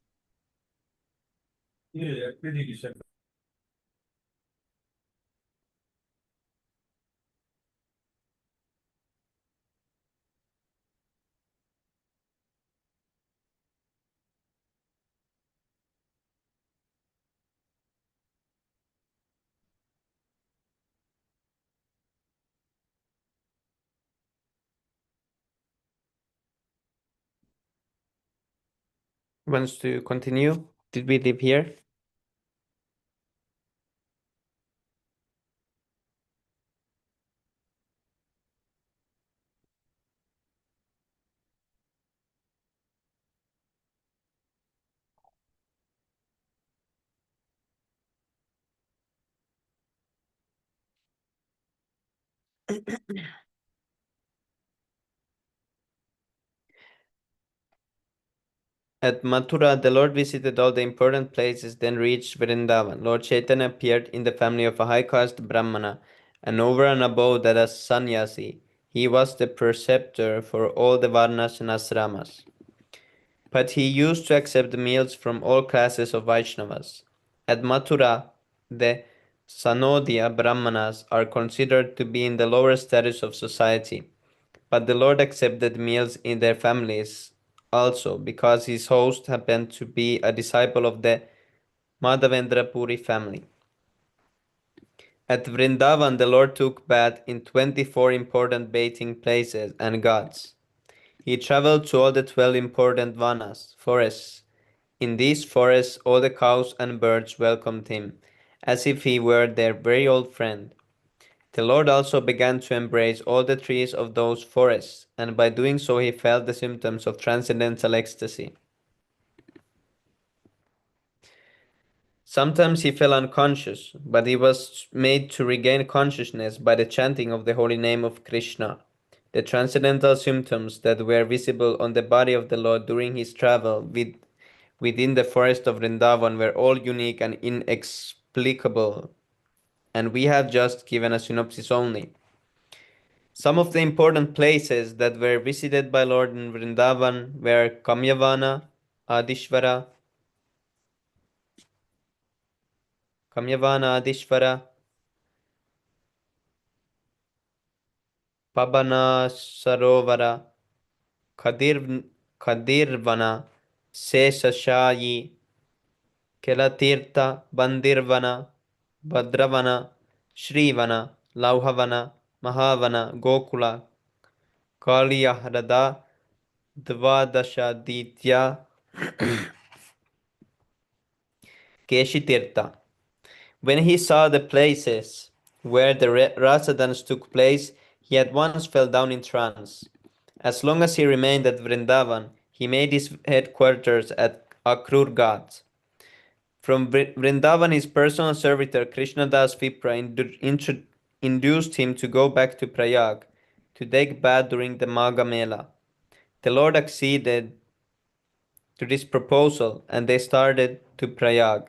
Wants to continue? Did we leave here? At Mathura, the Lord visited all the important places, then reached Vrindavan. Lord Chaitanya appeared in the family of a high caste Brahmana, and over and above that as sannyasi. He was the preceptor for all the Varnas and Asramas. But he used to accept meals from all classes of Vaishnavas. At Mathura, the Sanodya Brahmanas are considered to be in the lower status of society, but the Lord accepted meals in their families also, because his host happened to be a disciple of the Madhavendra Puri family. At Vrindavan, the Lord took bath in 24 important bathing places and ghats. He traveled to all the 12 important vanas, forests. In these forests, all the cows and birds welcomed him, as if he were their very old friend. The Lord also began to embrace all the trees of those forests, and by doing so he felt the symptoms of transcendental ecstasy. Sometimes he fell unconscious, but he was made to regain consciousness by the chanting of the holy name of Krishna. The transcendental symptoms that were visible on the body of the Lord during his travel within the forest of Vrindavan were all unique and inexplicable, and we have just given a synopsis only. Some of the important places that were visited by Lord in Vrindavan were Kamyavana, Adishvara, Pabana Sarovara, Kadirvana, Seshashayi, Kelatirtha, Bandirvana, Bhadravana, Shrivana, Lauhavana, Mahavana, Gokula, Kaliyahrada, Dvadashaditya, Keshitirtha. When he saw the places where the Rasadans took place, he at once fell down in trance. As long as he remained at Vrindavan, he made his headquarters at Akrur Ghat. From Vrindavan, his personal servitor Krishnadas Vipra induced him to go back to Prayag to take bath during the Magha Mela. The Lord acceded to this proposal, and they started to Prayag.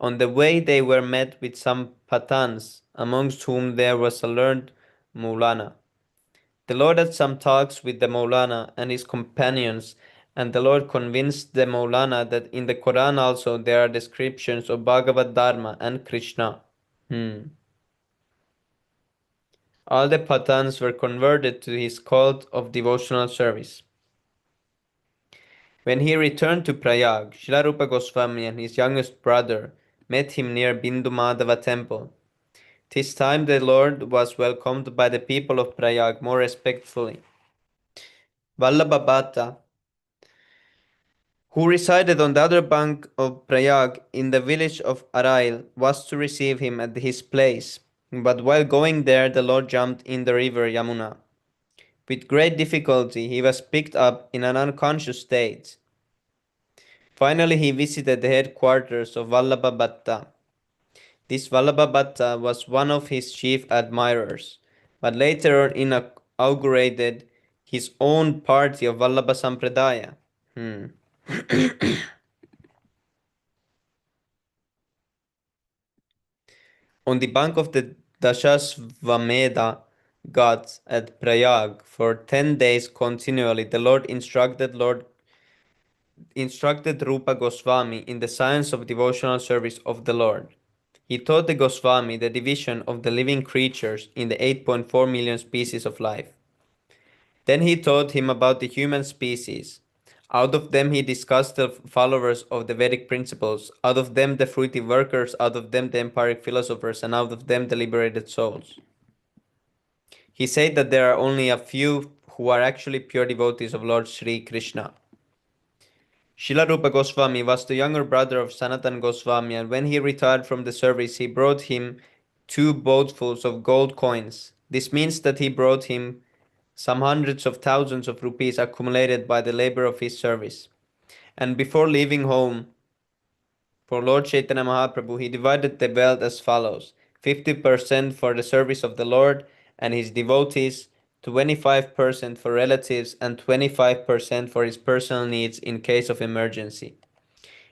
On the way, they were met with some Pathans, amongst whom there was a learned Maulana. The Lord had some talks with the Maulana and his companions, and the Lord convinced the Maulana that in the Quran also there are descriptions of Bhagavad Dharma and Krishna. All the Pathans were converted to his cult of devotional service. When he returned to Prayag, Srila Rupa Goswami and his youngest brother met him near Bindu Madhava temple. This time the Lord was welcomed by the people of Prayag more respectfully. Vallabha Bhatta, who resided on the other bank of Prayag in the village of Arail, was to receive him at his place. But while going there, the Lord jumped in the river Yamuna. With great difficulty, he was picked up in an unconscious state. Finally, he visited the headquarters of Vallabha Bhatta. This Vallabha Bhatta was one of his chief admirers, but later on inaugurated his own party of Vallabha Sampradaya. On the bank of the Dashasvamedha Ghats at Prayag for 10 days continually, the Lord instructed Rupa Goswami in the science of devotional service of the Lord. He taught the Goswami the division of the living creatures in the 8.4 million species of life. Then he taught him about the human species. Out of them he discussed the followers of the Vedic principles, out of them the fruitive workers, out of them the empiric philosophers, and out of them the liberated souls. He said that there are only a few who are actually pure devotees of Lord Sri Krishna. Srila Rupa Goswami was the younger brother of Sanatan Goswami, and when he retired from the service, he brought him 2 boatfuls of gold coins. This means that he brought him some hundreds of thousands of rupees accumulated by the labor of his service. And before leaving home for Lord Chaitanya Mahaprabhu, he divided the wealth as follows: 50% for the service of the Lord and his devotees, 25% for relatives, and 25% for his personal needs in case of emergency.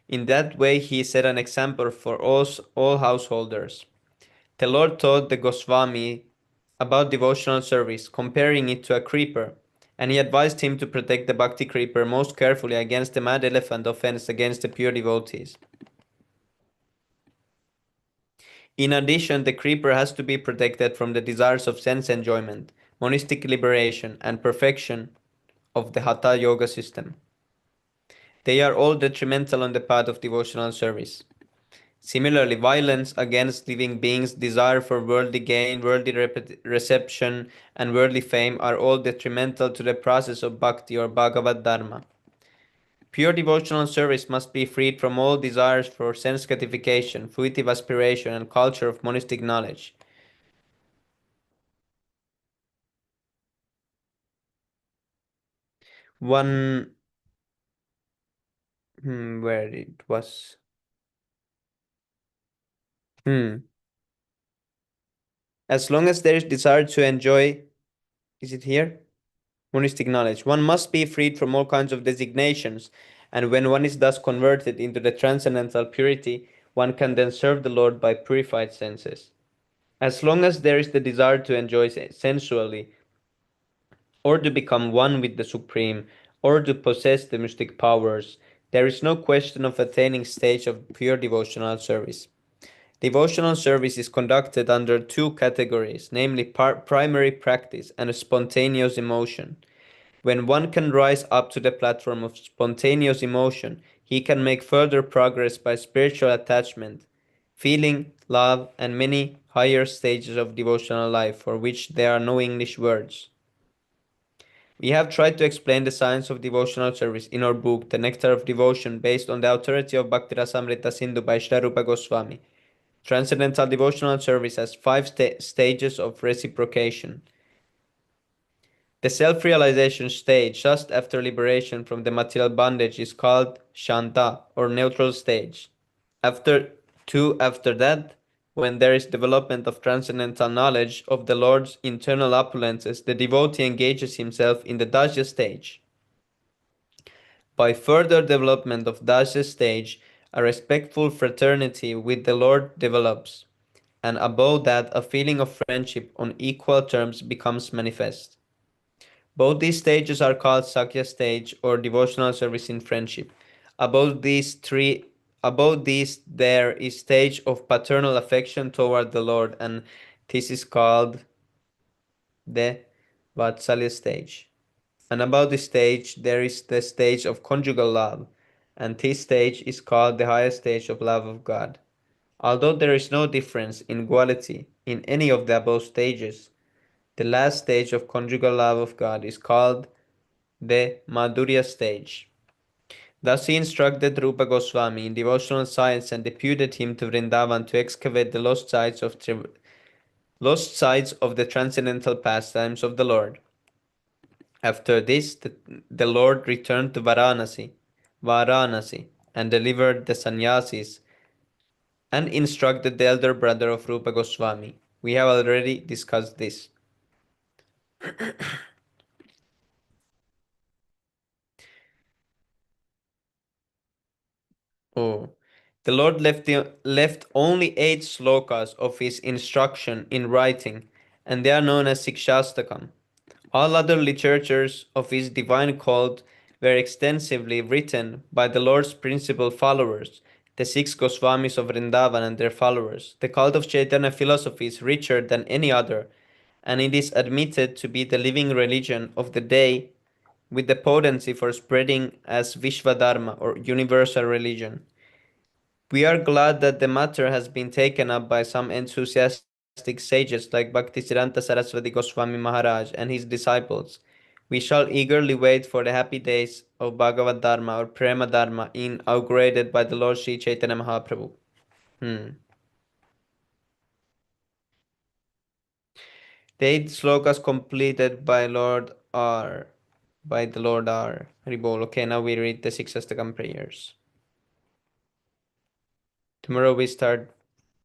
In that way, he set an example for all householders. The Lord taught the Goswami about devotional service, comparing it to a creeper, and he advised him to protect the bhakti creeper most carefully against the mad elephant offense against the pure devotees. In addition, the creeper has to be protected from the desires of sense enjoyment, monistic liberation, and perfection of the Hatha Yoga system. They are all detrimental on the path of devotional service. Similarly, violence against living beings, desire for worldly gain, worldly reception, and worldly fame are all detrimental to the process of bhakti or Bhagavad Dharma. Pure devotional service must be freed from all desires for sense gratification, fruitive aspiration, and culture of monistic knowledge. One, where it was. As long as there is desire to enjoy, is it here? Monistic knowledge. One must be freed from all kinds of designations, and when one is thus converted into the transcendental purity, one can then serve the Lord by purified senses. As long as there is the desire to enjoy sensually, or to become one with the Supreme, or to possess the mystic powers, there is no question of attaining stage of pure devotional service. Devotional service is conducted under 2 categories, namely primary practice and a spontaneous emotion. When one can rise up to the platform of spontaneous emotion, he can make further progress by spiritual attachment, feeling, love, and many higher stages of devotional life for which there are no English words. We have tried to explain the science of devotional service in our book, The Nectar of Devotion, based on the authority of Bhakti Rasamrita Sindhu by Srila Rupa Goswami. Transcendental devotional service has 5 stages of reciprocation. The self-realization stage just after liberation from the material bondage is called Shanta or neutral stage. After that, when there is development of transcendental knowledge of the Lord's internal opulences, the devotee engages himself in the Dashya stage. By further development of Dashya stage, a respectful fraternity with the Lord develops, and above that, a feeling of friendship on equal terms becomes manifest. Both these stages are called Sakya stage or devotional service in friendship. Above these Above this, there is stage of paternal affection toward the Lord, and this is called the Vatsalya stage. And above this stage, there is the stage of conjugal love, and this stage is called the highest stage of love of God. Although there is no difference in quality in any of the above stages, the last stage of conjugal love of God is called the Madhurya stage. Thus he instructed Rupa Goswami in devotional science and deputed him to Vrindavan to excavate the lost sides of the transcendental pastimes of the Lord. After this, the Lord returned to Varanasi, and delivered the sannyasis and instructed the elder brother of Rupa Goswami. We have already discussed this. Oh, the Lord left only 8 slokas of his instruction in writing, and they are known as Sikshastakam. All other literatures of his divine cult were extensively written by the Lord's principal followers, the 6 Goswamis of Vrindavan and their followers. The cult of Chaitanya philosophy is richer than any other, and it is admitted to be the living religion of the day with the potency for spreading as Vishwadharma or universal religion. We are glad that the matter has been taken up by some enthusiastic sages like Bhaktisiddhanta Saraswati Goswami Maharaj and his disciples. We shall eagerly wait for the happy days of Bhagavad Dharma or Prema Dharma inaugurated by the Lord Sri Chaitanya Mahaprabhu. The 8 slokas completed by the Lord are Haribol. Okay, now we read the 6 Astakam prayers. Tomorrow we start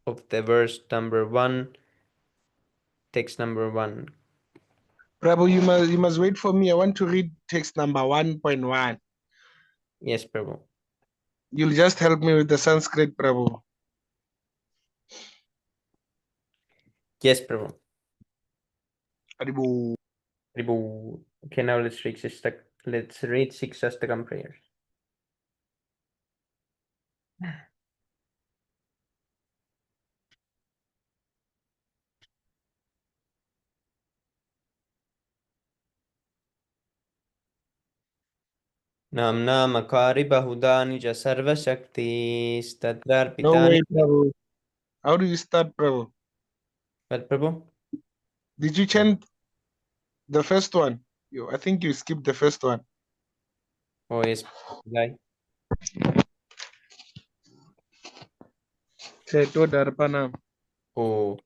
of the verse number 1, text number 1. Prabhu, you must wait for me. I want to read text number 1.1. Yes, Prabhu. You'll just help me with the Sanskrit, Prabhu. Yes, Prabhu. Haribo. Haribol. Okay, now let's read 6 Astakam prayers. Namna makari bahuda nija sarva shakti stadrar No pitani. way, Prabhu. How do you start, Prabhu? What, Prabhu? Did you chant the first one? I think you skipped the first one. Oh, yes. Like, Cheto Darpanam. oh.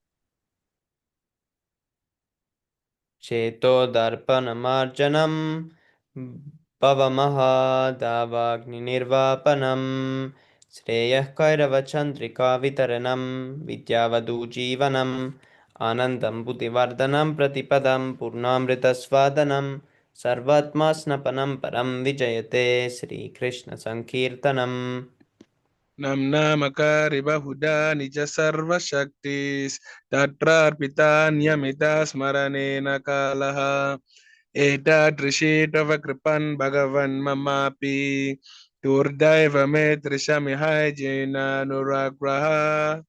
Cheto darpanamarjanam pavamahadavagni nirvapanam Shreyah kairava chandrika vitaranam vidyavadu jivanam Anandam buddhivardhanam pratipadam purnamritasvadanam Sarvatma snapanam param vijayate Sri Krishna Sankirtanam. Namna Makari Bahuda Nija Sarva Shaktis Tatrarpita Nyamita Smaranena Kalaha Etadrishi Tava Kripan Bhagavan Mamapi Turdaiva Metrishami Hajena Nuragraha.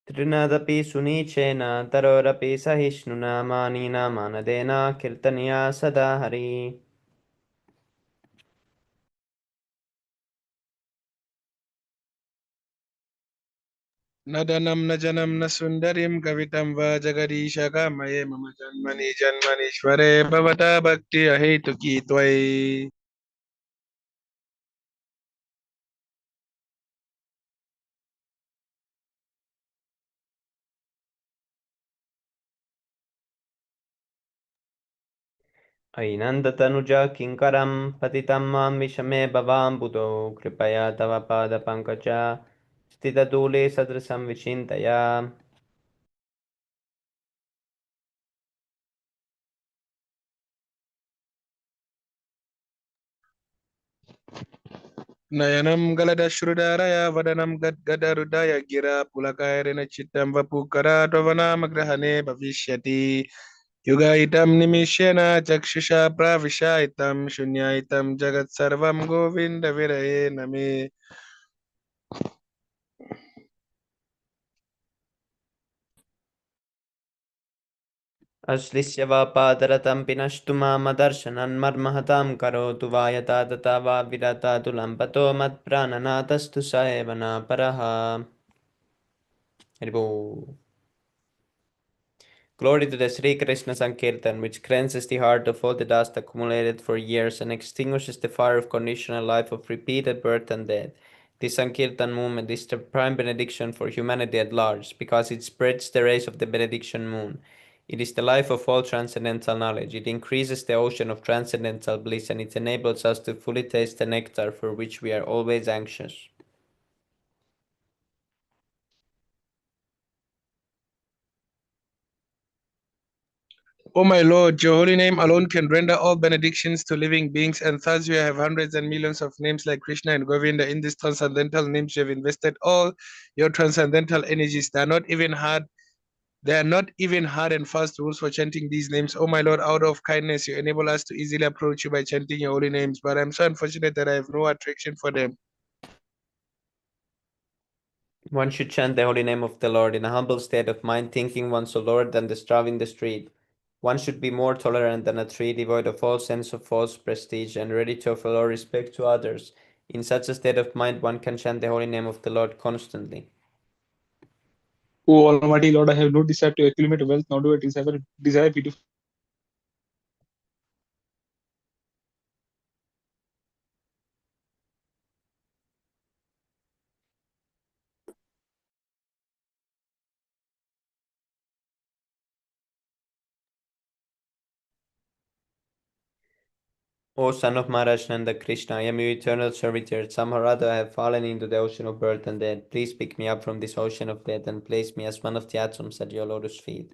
Trinadapi sunicena tarorapi sahishnuna manina manadena kirtaniya sada hari. Nadanam Najanam Nasundarim Kavitam Vajagadisha Kamaye Mama Janmani Janmanishware Bhavata Bhakti Ahetuki Twai. Ainandatanuja kinkaram patitam mam vishame bhavam budo kripaya tava pada pankaja stitadule sadrasam vichintaya. Nayanam Galada Shrudaraya Vadanam Gadarudaya Gira Pulakairena Chitam Vapukara Dovana Magrahane Bhavishyati Yuga itam nimishena chakshusha pravisha itam shunya itam jagat sarvam govinda viraye name. अश्लिष्य वा पादरतं पिनष्टु मामदर्शनं मर्महतां करोतु वा यथा तथा वा विरता तुलम्पतो मत्प्राणनाथस्तु स एव न परः. Haribo. Glory to the Sri Krishna Sankirtan, which cleanses the heart of all the dust accumulated for years and extinguishes the fire of conditional life of repeated birth and death. The Sankirtan movement is the prime benediction for humanity at large, because it spreads the rays of the benediction moon. It is the life of all transcendental knowledge. It increases the ocean of transcendental bliss, and it enables us to fully taste the nectar for which we are always anxious. O my Lord, your holy name alone can render all benedictions to living beings, and thus you have hundreds and millions of names like Krishna and Govinda. In these transcendental names, you have invested all your transcendental energies. They are not even hard and fast rules for chanting these names. Oh my Lord, out of kindness, you enable us to easily approach you by chanting your holy names. But I'm so unfortunate that I have no attraction for them. One should chant the holy name of the Lord in a humble state of mind, thinking once the Lord than the straw in the street. One should be more tolerant than a tree, devoid of all sense of false prestige, and ready to offer all respect to others. In such a state of mind, one can chant the holy name of the Lord constantly. O Almighty Lord, I have no desire to accumulate wealth, nor do I desire beauty. O son of Maharaj Nanda Krishna, I am your eternal servitor. Somehow or other I have fallen into the ocean of birth and death. Please pick me up from this ocean of death and place me as one of the atoms at your lotus feet.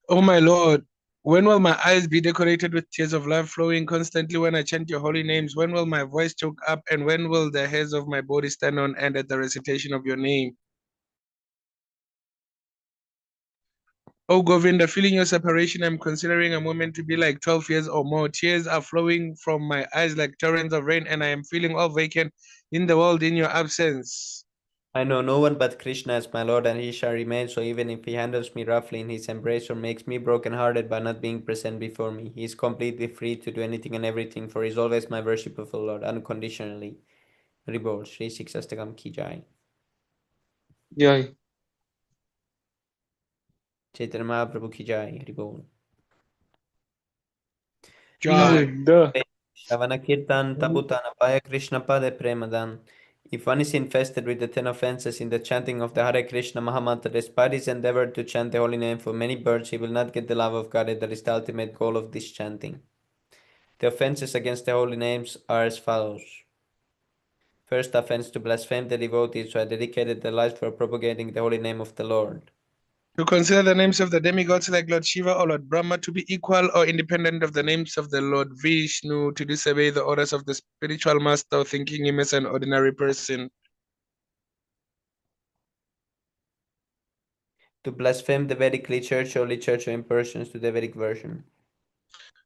Oh my Lord, when will my eyes be decorated with tears of love flowing constantly when I chant your holy names? When will my voice choke up, and when will the hairs of my body stand on end at the recitation of your name? Oh Govinda, feeling your separation, I'm considering a moment to be like 12 years or more. Tears are flowing from my eyes like torrents of rain, and I am feeling all vacant in the world in your absence. I know no one but Krishna as my Lord, and he shall remain so even if he handles me roughly in his embrace or makes me broken-hearted by not being present before me. He is completely free to do anything and everything, for he is always my worshipful Lord, unconditionally. Haribol, Shri Siksastakam ki jai. Jai. Chaitanya Mahaprabhu ki jai. Haribol. Jai. Shavana Kirtan Tabutana Paya Krishna Pade Premadan. If one is infested with the 10 offenses in the chanting of the Hare Krishna Mahamantra, despite his endeavor to chant the holy name for many births, he will not get the love of God. That is the ultimate goal of this chanting. The offenses against the holy names are as follows. First offense, to blaspheme the devotees who have dedicated their lives for propagating the holy name of the Lord. To consider the names of the demigods like Lord Shiva or Lord Brahma to be equal or independent of the names of the Lord Vishnu, to disobey the orders of the spiritual master, thinking him as an ordinary person. To blaspheme the Vedic Church, Holy Church, or impersons to the Vedic version.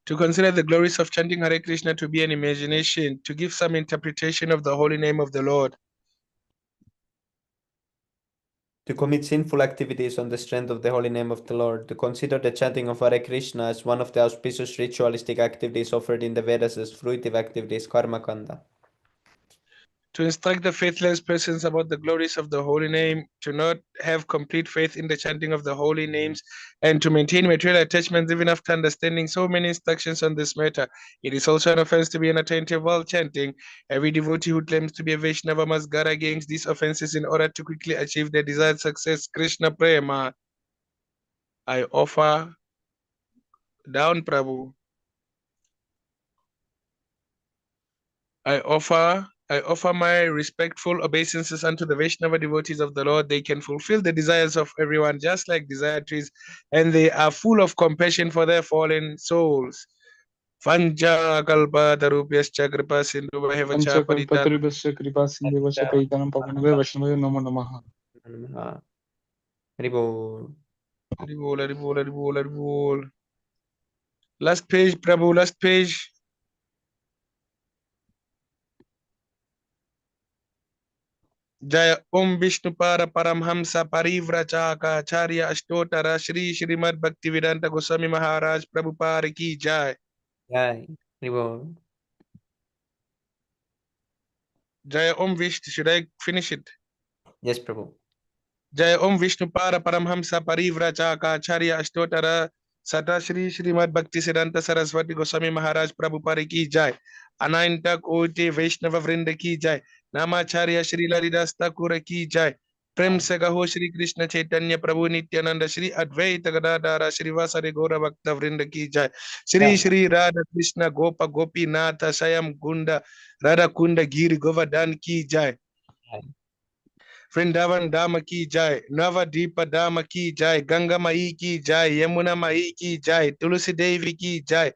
To consider the glories of chanting Hare Krishna to be an imagination, to give some interpretation of the holy name of the Lord. To commit sinful activities on the strength of the holy name of the Lord. To consider the chanting of Hare Krishna as one of the auspicious ritualistic activities offered in the Vedas as fruitive activities, karma kanda. To instruct the faithless persons about the glories of the holy name, to not have complete faith in the chanting of the holy names, and to maintain material attachments even after understanding so many instructions on this matter. It is also an offense to be inattentive while chanting. Every devotee who claims to be a Vaishnava must guard against these offenses in order to quickly achieve their desired success. Krishna Prema. I offer down, Prabhu. I offer I offer my respectful obeisances unto the Vaishnava devotees of the Lord. They can fulfill the desires of everyone, just like desire trees, and they are full of compassion for their fallen souls. Vanja kalpa tarupyascha kripa sindhu bhayavacha paritan. Panchakalpatarubhasya kripa sindhuvasya paitanam pavanave Vaishnavaya namo namaha. Namaha. Haribol. Haribol, haribol, haribol, haribol. Last page, Prabhu, last page. Jaya Om Vishnupara Paramhamsa Parivrachaka Acharya Ashtotara Shri Śrīmad-Bhāgavatam Goswami Maharaj Prabhupada ki Jai. Jai. Haribol. Jaya Om Vishnu. Should I finish it? Yes, Prabhu. Jaya Om Vishnupara Paramhamsa Parivrachaka Acharya Ashtotara Sata Shri Śrīmad-Bhakti Saraswati Goswami Maharaj Prabhupada ki Jai. Ananta Koti Vaishnava Vrinda ki Jai. Namacharya Shri Laridas Thakur ki Jai. प्रेम से कहो श्री कृष्ण चैतन्य प्रभु नित्यानंद श्री अद्वैत गदाधर श्रीवासरि गौर भक्त वृंद की जय। श्री श्री राधा कृष्ण गोप गोपीनाथ स्वयं कुंड राधा कुंड गिर गोवर्धन की जय। वृंदावन धाम की जय। नवदीप धाम की जय। गंगा मई की जय। यमुना मई की जय। तुलसी देवी की जय।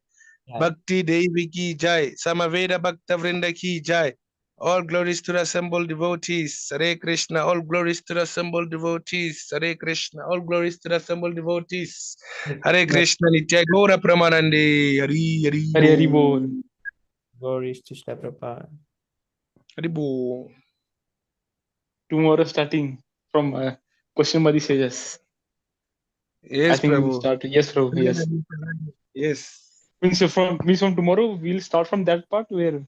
भक्ति देवी की जय। समवेद भक्त वृंद की जय। All glories to the assembled devotees. Hare Krishna. All glories to the assembled devotees. Hare Krishna. All glories to the assembled devotees. Hare Krishna. Nitya Gaura Pramanande. Hari Hari. Hari Hari Bol. Glories to Shri Prabhupada. Hari Bol. Tomorrow starting from question Madi sages. Yes, I think Prabhu. we'll start. Yes, Prabhu. Yes. Yes. Means from tomorrow we'll start from that part where